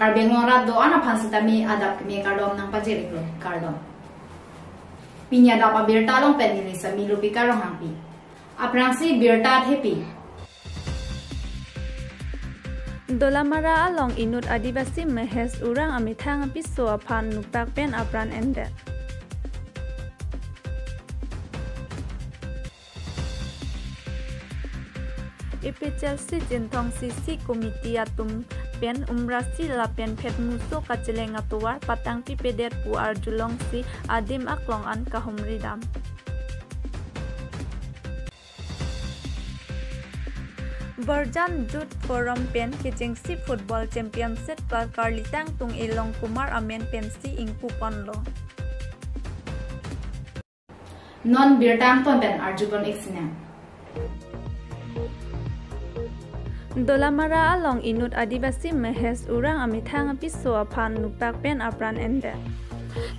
Karbeng lorat do ana phansitami adak me kardom nang pajerik lo kardom. Pinya da pa birta long penili sami lupi karong hampi. Aprangsi birta hepi. Dolamara along inut adivasi mehes urang amithang piso aphan nupak pen apran ende. Ipichelsi jintong sisi komiti atum pen umrasi la pen phet muso kacheleng atuar patang pipedet pu arjulong si adim aklong an kahumridam. Berjan Jut Forum Pen Kijingsi Football Championship Karlitang Tung Ilong Kumar Amen Pensi Ingpu Ponlo. Non birtang ton pen arjubon exinem. Dolamara along inut adivasi mehes urang amithang piso aphan nupak pen apran ende.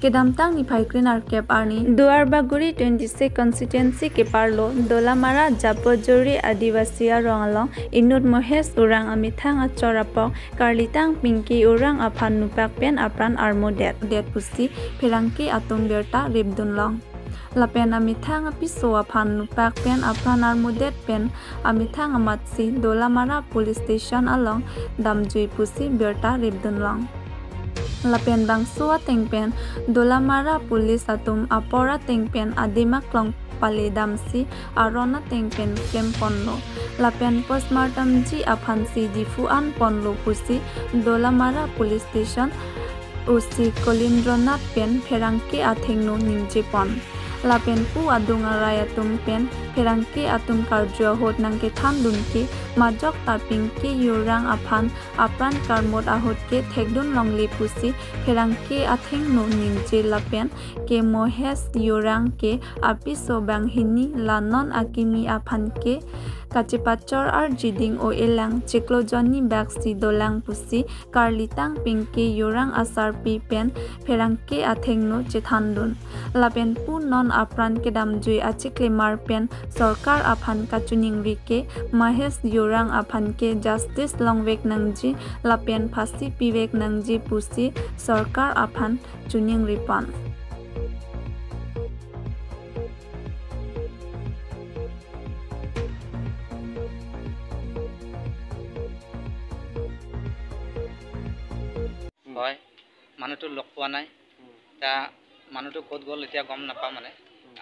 Kedamtang ni Paikrin Arkep Arni Duarbaguri 26 constituency ke parlo Dolamara Japojuri Adivasi Rongalong inut mohes urang amithang achorapok Karlitang Pinki urang aphan nupak pen apran armodet det pusi Pirangki atum berta ribdunlong Lapen amithang piso aphan nupak pen apran armodet pen amithang amatsi Dolamara police station along damjui pusi berta ribdunlong Lapen bangsuwa tengpen Dolamara police atum apora tengpen adimak long paledamsi arona tengpen flem ponlo Lapen postmortem ji aphansi difuan ponlo pusi Dolamara police station usi Kolindronath pen Pherangki athengno nimje pon Lapen pu adunga rayatum pen Pherangki atum karjo hot nangke thandun ki majok taping ki yurang aphan apran karmot ahot ke thekdun longli pusi Pherangki athengno nimje lapen ke mohes yurang ke apiso banghini lanon akimi aphan ke kachipachor ar jiding o elang chiklojoni baksi dolang pusi Karlitang Pinki yurang asar pi pen Pherangki athengno chethandun lapen pu non apran kedam jui achiklemar pen sarkar aphan kachuning rike mahes yurang aphan ke justice longwek nangji lapen phasi piwek nangji pusi sarkar aphan chuning ripan হয় মানুহটো লগ পোৱা নাই তা মানুহটো ক'ত গ'ল এতিয়া গম নাপাওঁ মানে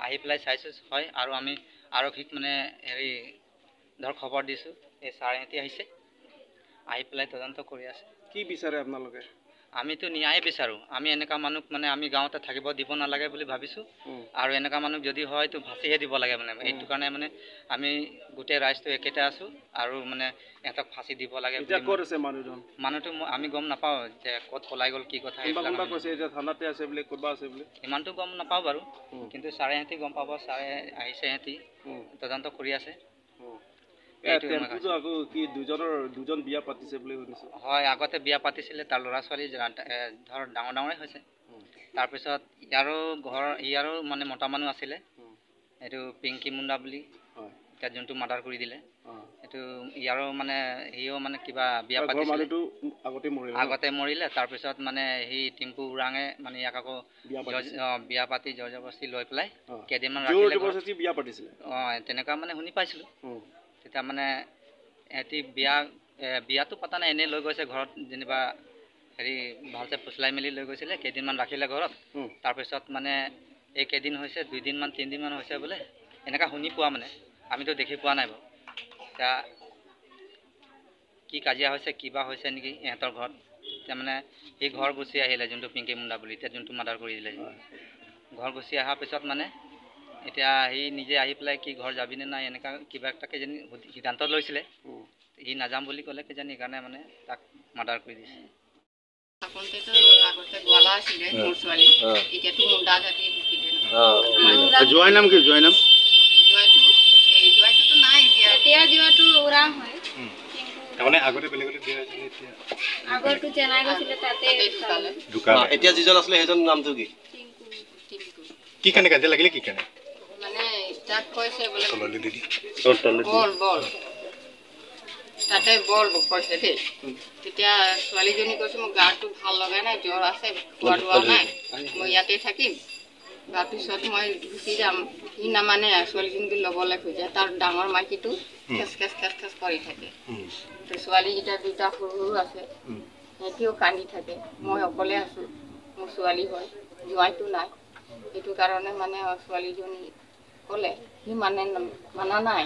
আহি পেলাই চাইছো হয় আৰু আমি আৰক্ষীক মানে হেৰি ধৰ খবৰ দিছো এই চাৰেহেতি আহিছে আহি পেলাই তদন্ত কৰি আছে কি বিচাৰে আপোনালোকে আমিতো ন্যায় বিচাৰো আমি এনেকা মানুহ মানে আমি গাঁৱতে থাকিব দিব নালাগে বুলি ভাবিছো আৰু এনেকা মানুহ যদি হয় তো ফাঁচিহে দিব লাগে মানে এইটো কাৰণে মানে আমি গোটে ৰাইজটো একেটা আছো আৰু মানে এটাক ফাঁচি দিব লাগে এতিয়া ক'ত আছে মানুহজন মানুহটো আমি গম নাপাওঁ যে ক'ত পলাই গ'ল কি কথা কোনবা কৈছে এতিয়া থানাতে আছে বুলি ক'তবা আছে বুলি ইমানটো গম নাপাওঁ বাৰু কিন্তু চাৰেহেতি গম পাব চাৰে আহিছে হেতি তদন্ত কৰি আছে এইটো আকৌ কি দুজন বিয়া পাতিছে বুলি শুনিছো হয় আগতে বিয়া পাতিছিলে তাৰ ল'ৰা ছোৱালী ধৰ ডাঙৰ ডাঙৰে হৈছে তাৰপিছত ইয়াৰো মানে মতা মানুহ আছিলে এইটো পিংকি মুণ্ডা বুলি এতিয়া যোনটো মাৰ্ডাৰ কৰি দিলে এইটো ইয়াৰো মানে হিও মানে কিবা বিয়া পাতিছিলে আগতে মৰিলে তাৰপিছত মানে সি টিম্পু উৰাঙে মানে ইয়াক আকৌ বিয়া পাতি জবৰদস্তি লৈ পেলাই কেইদিনমান ৰাখিলে বিয়া পাতিছিলে তেনেকুৱা মানে শুনি পাইছিলোঁ তেতিয়া মানে এটি বিয়াটো পতা নাই এনে লৈ গৈছে ঘৰত যেনিবা হেৰি ভালছে ফুচলাই মেলি লৈ গৈছিলে কেইদিনমান ৰাখিলে ঘৰত তাৰপিছত মানে এই কেইদিন হৈছে 2 দিনমান 3 দিনমান হৈছে বোলে এনেকা শুনি পোৱা মানে আমিতো দেখি পোৱা নাই বাৰু এতিয়া কি কাজিয়া হৈছে কিবা হৈছে নেকি ইহঁতৰ ঘৰত এতিয়া মানে এই ঘৰ গুচি আহিলে যোনটো পিংকি মুণ্ডা বুলি এতিয়া যোনটো মাৰ্ডাৰ কৰি দিলে ঘৰ গুচি অহাৰ পিছত মানে এতিয়া সি নিজে আহি পেলাই কি ঘৰ যাবিনে নাই এনেকা কিবা একটা কেজনী সিদ্ধান্ত লৈছিলে সি নাযাম বুলি ক'লে কেজনী কাৰণে মানে তাক মাৰ্ডাৰ কৰি দিছে আপনতেতো আগতে গোৱালা আছিলে মোৰ ছোৱালী এতিয়াতো মুণ্ডা জাতি শিকিলে জয় নাম কি জয়টোতো নাই এতিয়া জয়টো উৰাং হয় মানে আগতে বেলেগলে দিয়া আছিল এতিয়া আগৰটো চেনাই গৈছিলে তাতে দোকান এতিয়া যিজন আছিল হেজন নামটো কি কি কানে কাজে লাগিলে কি কানে মানে স্টার্ট কইছে বলে তললে দিদি বল তাতে বৰ দুখ পাইছে দেই তেতিয়া ছোৱালীজনী কৈছে মোৰ গাটো ভাল লগা নাই জ্বৰ আছে খোৱা লোৱা নাই মই ইয়াতে থাকিম তাৰপিছত মই গুচি যাম সি নামানে ছোৱালীজনীক ল'বলৈ খোজে তাৰ ডাঙৰ মাইকীটো খেচ খেচ খেচ খেচ কৰি থাকে তো ছোৱালীকেইটা দুটা সৰু সৰু আছে সিহঁতিও কান্দি থাকে মই অকলে আছোঁ মোৰ ছোৱালী হয় জোঁৱাইটো নাই সেইটো কাৰণে মানে ছোৱালীজনী ক'লে সি মানা নাই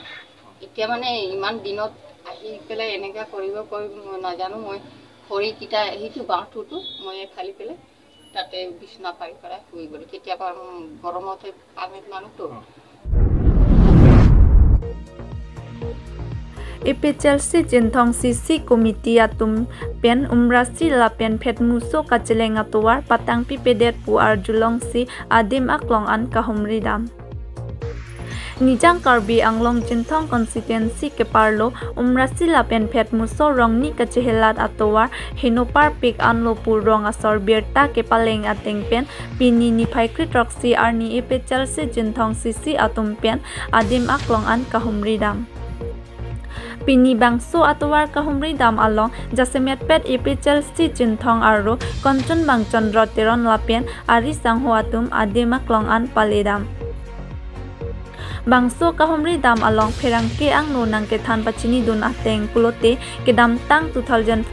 এতিয়া মানে ইমান দিনত আহি পেলাই এনেকুৱা কৰিব নাজানো মই খৰিকেইটা সেইটো বাঁহটোতো মই ফালি পেলাই তাতে বিছনা পাৰি পেলাই শুই গ'লোঁ কেতিয়াবা গৰমতে পানীত মানুহতো EPCLC Jintong CC Committee atum pen umrasi la pen phet muso kachelenga towar patang pipedet pu arjulong si adim aklong an kahumri dam Nijang Karbi Anglong Jintong constituency ke parlo umrasi la pen phet muso rongni kachehelat atowar hinopar pik anlo purong asor birta ke paleng ateng pen pini ni phaikrit roksi arni EPCLC Jintong CC atum pen adim aklong an kahumri dam Pini bangso atowar kahumri dam along jasemet pet EPCLC Jintong aro konchon bangchon roteron lapen ari sangho atum ademak long an paledam Bangso kahumri dam along pherangke ang nonang ke than pachini dun ateng pulote ke dam tang 2014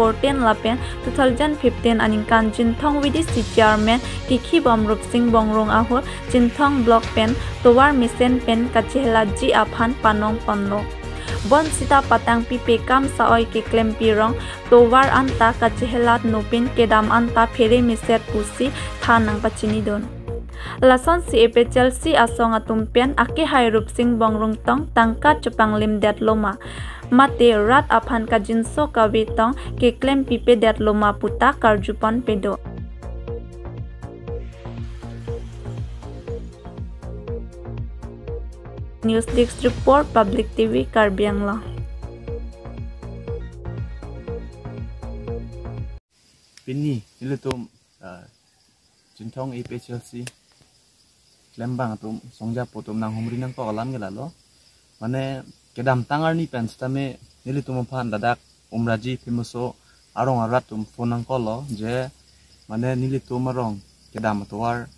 lapen 2015 aningkan Jintong VDC chairman Kiki Bomrup Singh Bongrong ahur Jintong block pen towar misen pen kachehelaji aphan panong panlo Bon sita patang pipe kam saoi ke klem pirong towar anta kachehelat nopin kedam anta phere miset pusi thanang pachini don Lason si EPCLC asong atumpian ake hairup sing bongrung tong tangka chupang lim det loma mate rat aphan ka jinso kawitong ke klem pipe det loma puta karjupon pedo News Desk Report Public TV Karbi Anglong Pini ilutum Jintong EPCLC Lembang atum songja potom nang humri nang ko alam gelalo mane kedam tangar ni pen stame nilitum phan dadak umraji pimuso arong aratum fonang kolo je mane nilitum arong kedam tuar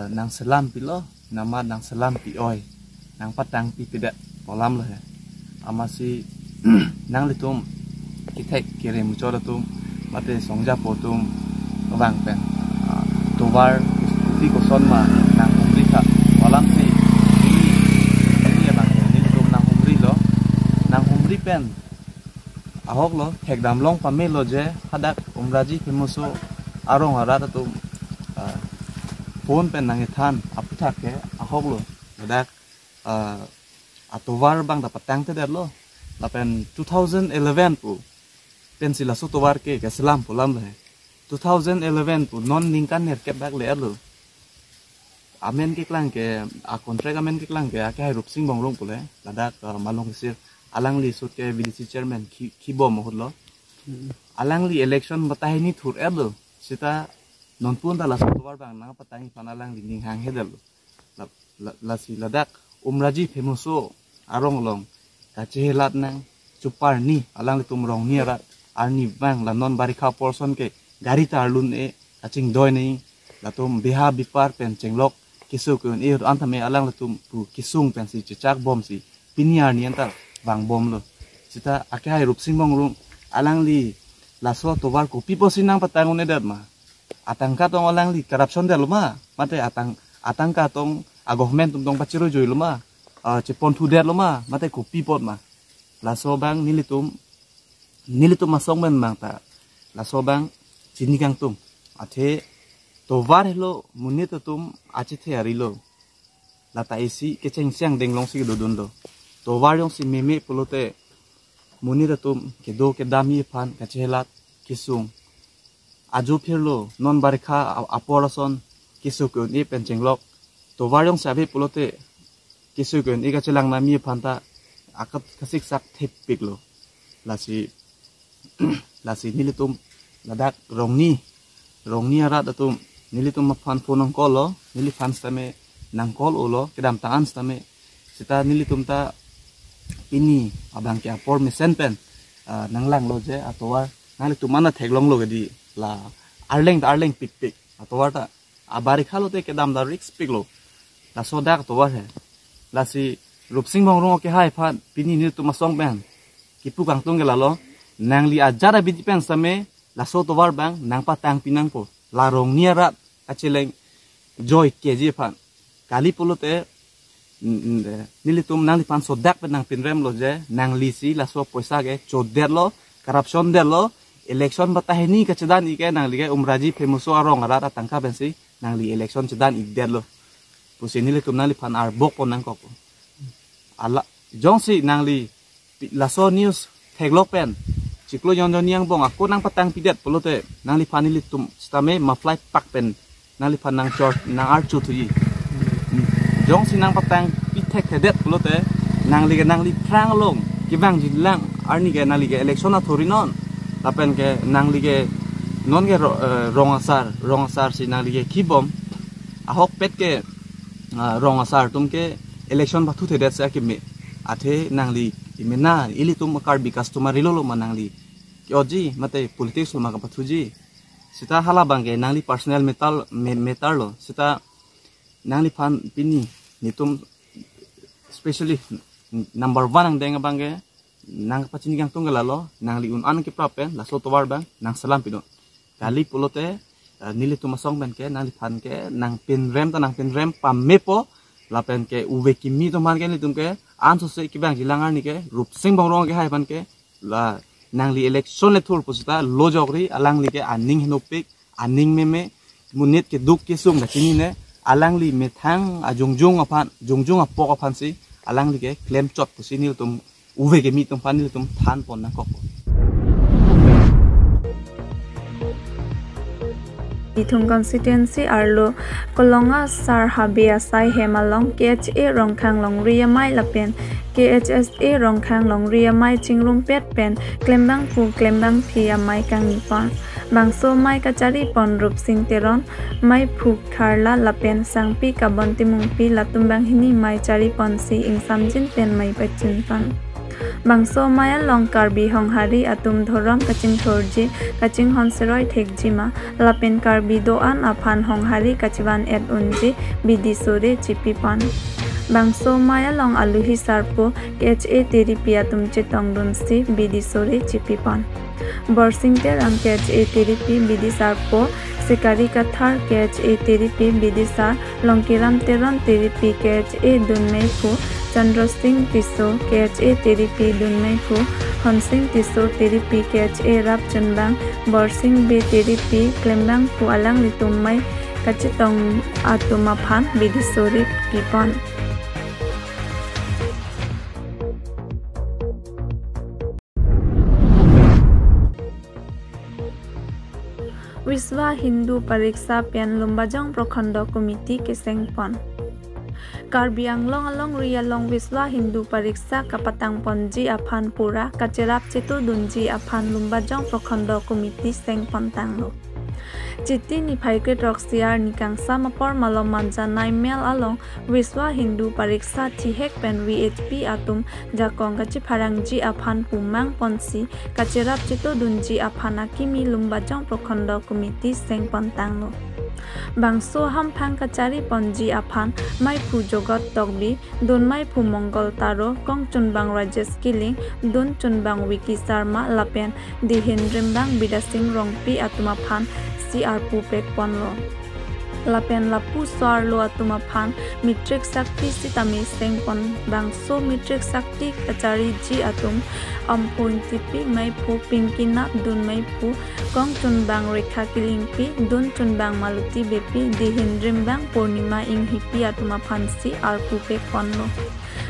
nang selam pilo nama nang selam pi oi nang patang pi tidak kolam lah amasi nang litum kita kire mucor tum mate songja potom bang pen tuar ti koson ma nang umri ka kolam si ini bang ini litum nang umri lo nang umri pen ahok lo hek dam long pame lo je hadak umraji pimuso arong arat tum phone pen nang than aputhak ke ahok lo hadak atowar bang dapat tang te lo lapen 2011 pu pensila so towar ke selam pulam le 2011 pu non ningkan ner ke bag le lo amen ke klang ke a contract amen ke klang ke a kai rup sing bongrong pule ladak malong sir alang li sut ke VDC chairman ki bom hodlo alang li election batai ni thur elo sita non pun ta la towar bang na patai pan alang li ning hang hedel la si ladak umraji famoso arong long kachehelat nang chupar ni alang tum rong ni rat arni bang la non barikha portion ke gari tarlun e aching doi nei la tum biha bipar pen chenglok kisu kun e antame alang tum pu kisung pen si chak bom si piniar ni anta bang bom lo sita akai rup sing bong rung alang li la so towar ko pipo sinang patangon e dat ma atangka tong alang li corruption de lo ma mate atangka tong a government tum tong pachiro joi luma chepon thu det luma mate ko pipot ma la so bang nilitum masong men mang ta la so bang chini kang tum athe to var helo munit tum achi the ari lo la ta isi ke cheng siang deng long si do dun lo to var yong si meme pulote munit tum ke do ke dami phan ka chelat kisung aju phirlo non barikha aporoson kisu ko ni pen chenglok to varong sabe pulote kisu ken ega chelang na mi phanta akat kasik sak thep piklo lasi nilitum ladak rongni ara datum nilitum phan phonong kolo nili phan stame nang kol ulo kedam taan stame sita nilitum ta ini abang ke apor mesen pen nang lang lo je atowar nang le tumana theglong lo gedi la arleng pik atowar ta abari khalo te kedam da risk pik lo la sodak atowar he la si rupsing bong rong ke hai phan pini ni tu masong ben kipu kang tung ge la lo nang li ajara bi pen same la so towar bang nang pa tang pinang po la rong niarat acheleng joy keji phan kali polote nilitum nang lipan sodak pe nang pinrem lo je nang lisi la so poisa ge choder lo corruption der lo election bataheni ka chedan ike nang lige umraji famoso arong ara tangka bensi nang li election chedan ik der lo pusi nilitum nang lipan ar bok pon nang ko ala jongsi nang li la so news theglok pen chiklo yon yang bong ako nang patang pidet polote nang lipan nilitum stame ma flight pak pen nang lipan nang chor nang ar chu thui jong sinang patang pitek hedet pulote nang li prang long kibang jilang arni ke nang lige election na thori non tapen ke nang lige non ke rongasar si nang lige kibom ahok pet ke rongasar tum ke election bathu thedet sa ke me athe nang li imena ili tum kar bi customer rilo manang li kyoji mate politics ma ka pathuji sita hala bangge nang li personal metal lo sita nangli fan pini nitum especially number 1 ang denga bangge nang pachini gang tunggal lo nangli un an ke prapen la so towar bang nang salam pino kali pulote nili tumasong ben ke nangli fan ke nang pin rem pam mepo la pen ke uve kimi to man ke ni tum ke an so se ki bang jilangar ni ke rup sing bang rong ke hai ban ke la nangli election le thur pusita lo jogri alang li ke aning hinopik aning meme munit ke duk ke sum da chini ne alang li methang ajungjung apok aphan si alang li ke claim chot pusinil tum uve ke mi tum panil tum than pon na kok Ithung constituency arlo kolonga sar habia sai hemalong KHA rongkhang long ria mai lapen KHSA rongkhang long ria mai chingrum pet pen klembang phi amai kang nipon bangso mai kachari pon rup sing teron mai phuk kharla lapen sangpi kabon timungpi latumbang hini mai chari pon si ingsamjin pen mai pachin pan bangso maya long karbi honghari atum thoram kaching thorji kaching honseroi thekjima lapen karbi doan aphan honghari kachiwan et unji bidisore chipipan bangso maya long aluhi sarpo KHA therapy atum chetongdun si bidisore chipipan borsingte rang KHA therapy bidisarpo Sekari kathar KHA therapy bidisar longkiram teron therapy KHA dunmeipu Chandra Singh Tiso KHA therapy dunmeipu Honsing Tiso therapy KHA rap chunbang Borsing B therapy klembang pu alang litumai kachitong atumaphan bidisori kipon Wiswa Hindu Pariksha Pen Lumbajong Prokhanda Committee ke Sengpon Karbi Anglong along Rialong Wiswa Hindu Pariksha Kapatang Ponji Aphan Pura Kacherap Chitu Dunji Aphan Lumbajong Prokhanda Committee Sengpon Tanglo Chiti ni Phaikret Roxiar ni Kangsa Mapor Malom Manja Naimel along Wiswa Hindu Pariksha Thihek Pen VHP Atum Jakong Kachi Pharangji Aphan Pumang Ponsi Kacherap Chitu Dunji Aphan Akimi Lumbajong Prokhanda Committee Sengpon Tanglo Bangso Hamphang Kachari Ponji Aphan Mai Phu Jogot Togbi Don Mai Phu Mongol Taro Kong Chunbang Rajesh Kiling Don Chunbang Wiki Sarma Lapen Dihendrimbang Bidasing Rongpi Atumaphan CR Pupek Ponlo Lapen Lapu Soarlo Atumaphan Mitrik Sakti Sitami Sengpon Bangso Mitrik Sakti Kachari Ji Atum Ampoin Tipi Mai Phu Pinkina Dun Mai Phu Kong Chunbang Rekha Kilingpi Dun Chunbang Maluti Bepi Dihendrimbang Purnima Ing Hipi Atumaphan CR Pupek Ponlo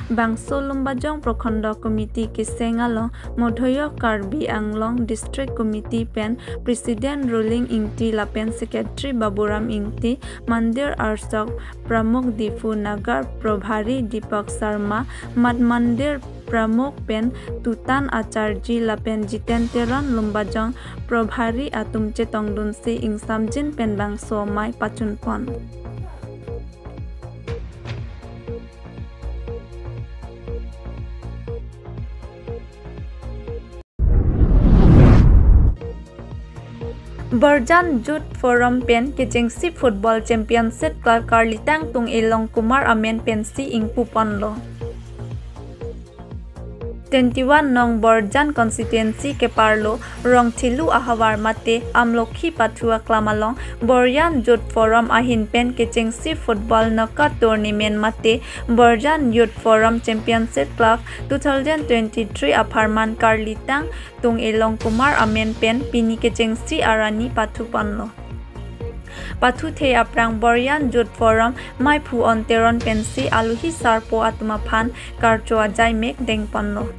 Bangso Lumbajong Prokhanda Committee ke Sengalo Modhoyo Karbi Anglong District Committee Pen President Ruling Ingti Lapen Secretary Baburam Ingti Mandir Arsok Pramukh Difu Nagar Probhari Deepak Sharma Mad Mandir Pramukh Pen Tutan Acharji Lapen Jiten Teron Lumbajong Probhari Atum Chetongdun Si Ingsamjin Pen Bangso Mai Pachunpon Borjan Youth Forum pen kejengsi football championship Karlitang tung Elong Kumar amen pensi ing puponlo. 21 nong Borjan constituency ke parlo rong thilu ahawar mate amlokhi pathua klamalong Borjan Youth Forum ahin pen kejengsi football knockout tournament mate Borjan Youth Forum Championship Club 2023 aparman Karlitang tung Elong Kumar amen pen pini kejengsi arani pathu panlo. Pathu the aprang Borjan Youth Forum mai phu onteron pensi aluhi sarpo atuma phan karcho ajai mek deng panlo.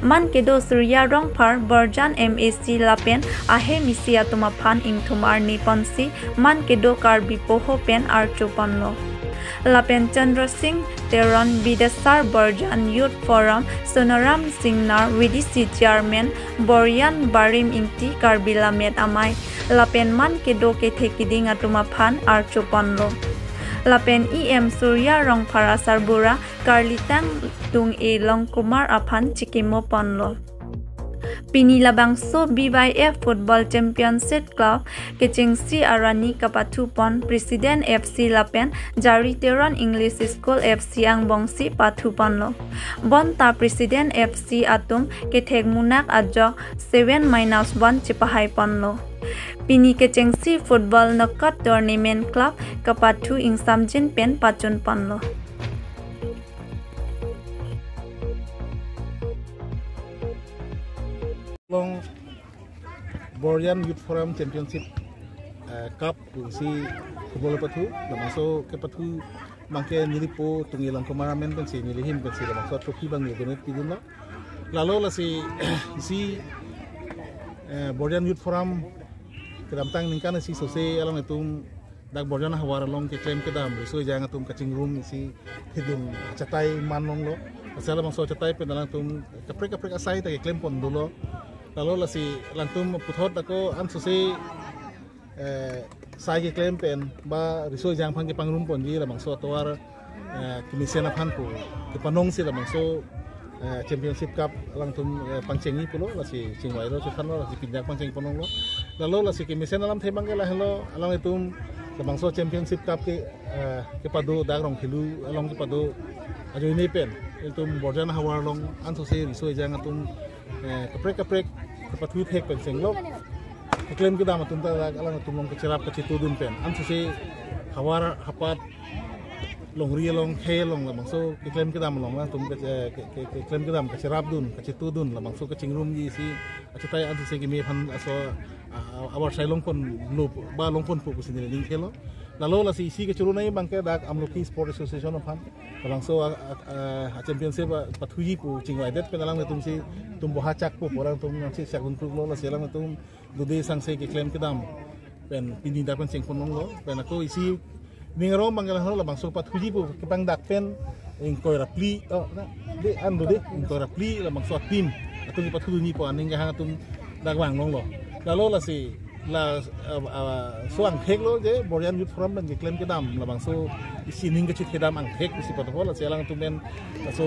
Man kedo surya rong par Borjan MAC lapen ahe misi atuma phan ing thumar ni ponsi man kedo karbi poho pen archo panlo. Lapen Chandra Singh Teron Bidasar Borjan Youth Forum Sonaram Singnar VDC Chairman Borjan Barim Inti Karbila Met Amai Lapen man kedo ke thekiding atuma phan archo panlo. Lapen EM Surya Rong Para Sarbura Karlitang tung Elong Kumar aphan chikimo panlo. Pinilabangso BYF Football Championship Club kejengsi arani kapathu pon President FC Lapen Jari Teron English School FC ang bongsi pathu panlo. Bonta President FC atum kethek munak ajok 7-1 chipahai panlo. Pini kejengsi football knockout tournament club kapathu ing samjin pen pachun panlo. Long Borjan Youth Forum Championship Cup si football pathu langsung ke pathu mangke nilipo tungi lang kumaramen pensi nilihim pensi langsung trophy bang donate pidunla lalu la si Borjan Youth Forum kedamtang ningkan si sose alang itum dak Borjan hawar long ke claim kedam so jang atum kacing room si hidung catai manong lo asal langsung catai penalang tum kaprek asai tak claim pon dulu lalu la si lantum puthot ako an sose sai ke claim pen ba riso jang phang ke pangrum pon ji la mangso tawar kimisena phan ko ke panong si la mangso championship cup lantum pangchengi pulo la si chingwai lo chhan lo la si pinjak pangcheng panong lo lalu la si kimisena lam themang ke la hello alang itum la mangso championship cup ke padu dagrong khilu along ke padu ajo ni pen itum Borjan hawar long an sose riso jang atum kaprek pathu thek pen senglok claim ke dam atum ta alang atum long kecerap ke citudun pen an sose hawar hapat long ri long he long la mangso ke claim ke dam long la tum ke claim ke dam kecerap dun ke citudun la mangso ke cingrum ji si achutai an sose ke me phan aso awar sai long pon lu ba long pon pu sini ning khelo lalu la si ke churunai bangke dak amloki sport association of phan langsung championship pathu ji pu chingwai det penalang tum si tum boha chak pu porang tum si sakun kruk lo la selang tum dude sang se ke claim ke dam pen pini dak pen sing ponong lo pen ako isi ningro mangala ho la bangso pathu ji pu ke pang dak pen ing koi rapli de an dude ing koi rapli la bangso tim atau ni pathu ni po aning ga tum dak wang long lo lalu la si la so ang thek lo je Borjan Youth Forum ban claim ke dam la bangso isi ning ke chit ke dam ang thek si patho la selang tu men so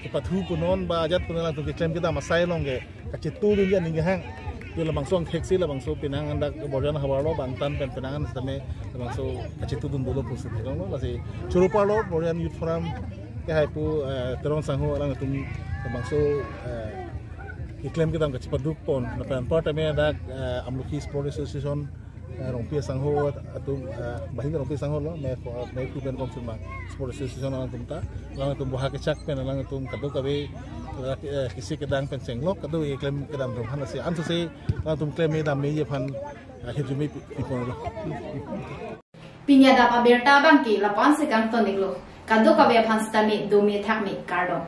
ke pathu punon ba ajat punon tu ke claim ke dam asai long ke kacit tu dun ya ning ke hang tu la bangso ang thek si la bangso pinang andak Borjan hawar lo bangtan pen pinangan same la bangso kacit tu dun dolo pusit lo la si churupa lo Borjan Youth Forum ke hai pu terong sangho lang tu la bangso iklim kita nggak cepat dukpon, napan part kami ada amloki sport association rompi sangho atau bahin rompi sangho lo, me kuben konfirma sport association orang tumta, orang tum buah kecak pen, orang tum kado kabe kisi kedang pen senglok, kado iklim kita tum han nasi, antu se orang tum klaim me dam me je pan hidumi pipon lo. Pinya dapat bertabang ki lapan sekang tonik lo, kado kabe pan stami domi thak mi kardo.